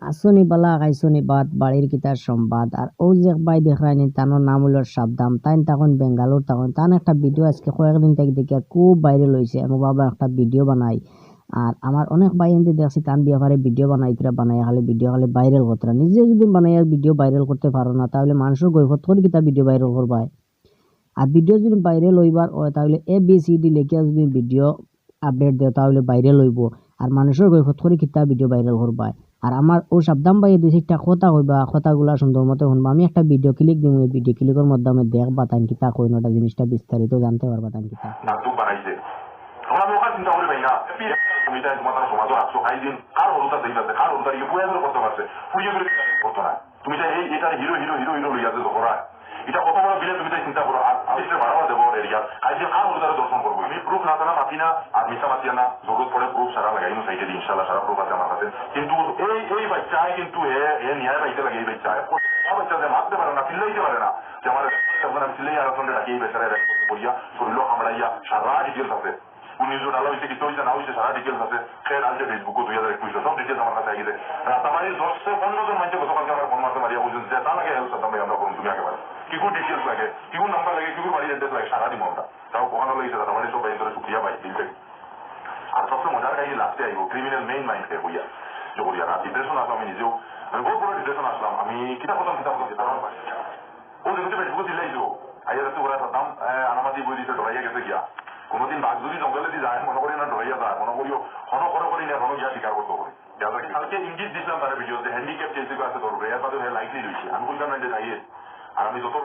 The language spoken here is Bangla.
আসনি বালা খাইছনি বাদ বাড়ির কিতার সম্বাদ আর ও যে ভাই দেখায়নি তানোর নাম হলো সাবধাম তাই তখন বেঙ্গালোর তখন তান একটা ভিডিও আজকে কয়েকদিন থেকে দেখে খুব ভাইরাল হয়েছে আমি বাবা একটা ভিডিও বানাই আর আমার অনেক ভাই এমনি দেখছি তান বিয়াপারে ভিডিও বানাইতরা বানাই খালি ভিডিও খালি ভাইরাল করতে নিজে যদি বানাই ভিডিও ভাইরাল করতে পারো না তাহলে মানুষের গৈফত করে কিতা ভিডিও ভাইরাল করবাই আর ভিডিও যদি ভাইরাল হইবার হয় তাহলে ABCD লিখিয়া যদি ভিডিও আপডেট দেও তাহলে ভাইরাল হইব আর মানুষের গৈফত করে কিতা ভিডিও ভাইরাল করবাই আর আমার ও সাবধান ভাই দুই চারটা কথা কইবা কথাগুলা সুন্দর মতো শুনবা আমি একটা ভিডিও ক্লিক দিব এই ভিডিও ক্লিকের মাধ্যমে দেখবা তাই কিতা কই নটা জিনিসটা বিস্তারিত জানতে পারবা তাই কিতা নাটক বানাইছে আমরা মোকা চিন্তা করি ভাই না তুমি তাই তোমার সমাজ রাখছো খাইদিন কার হলুদা দেই আছে কার হলুদা ইয়ে পুয়া করতে পারছে পুড়িয়ে করে করতে না তুমি তাই এই এটা হিরো হিরো হিরো হিরো লইয়া যে করা এটা কত বড় বিলে তুমি তাই চিন্তা করো আর আবিষ্কার বাড়াবা দেবো এরিয়া আজকে কার হলুদারে দর্শন করবো আমি প্রুফ না জানা মাতি না আর মিশা মাতি না জরুরত পড়ে প্রুফ সারা লাগাই সাইডে দিই ইনশাআল্লাহ সারা প্রুফ আছে আমার কাছে কিন্তু এই বাচ্চায় কিন্তু এ ন্যায় পাইতে লাগে এই বাচ্চায় বাচ্চা যে মারতে পারে না চিল্লাইতে পারে না যে আমার আমি চিল্লাই আর সঙ্গে ডাকি এই বেচারা বলিয়া শরীর হামড়াইয়া সারা ডিটেলস আছে 19 হয়েছে কিছু হয়েছে না হয়েছে সারা ডিটেলস আছে খেয়ে আছে ফেসবুক 2021 সব ডিটেলস আমার কাছে আগে রাতামারি 10-15 জন মানুষ গতকালকে আমার ফোন মারতে মারিয়া বলছেন যে তা লাগে হেল্প সাদ্দাম ভাই আমরা করুন তুমি একেবারে কি কোন ডিটেলস লাগে কি কোন নাম্বার লাগে কি কোন বাড়ির অ্যাড্রেস লাগে সারা দিব আমরা তাও কখনো লেগেছে রাতামারি সব ভাই ধরে শুক্রিয়া পাই দিলতে আর সবচেয়ে মজার কাহিনী লাস্টে আইব ক্রিমিনাল মেইন মাইন্ড খেয়ে হইয়া যে করিয়া না ডিপ্রেশন আসলাম আমি নিজেও আমি বহু বড় ডিপ্রেশন আসলাম আমি কিতাব হতাম ও দেখতে ফেসবুকে চিল্লাইছো আইয়া যাতে ওরা সাদ্দাম আনামাদি বই দিতে ডরাইয়া গেছে গিয়া কোনোদিন বাঘ যদি জঙ্গলে দিয়ে যায় মনে করি না ডরাইয়া যায় মনে করিও হন করি না হন গিয়া শিকার করতে পারি কালকে ইঙ্গিত দিছিলাম তার ভিডিও যে হ্যান্ডিক্যাপ যেটুকু আছে ধরবে এর বাদে লাইকলি রয়েছে আমি বললাম না যে যাইয়ে আর আমি যত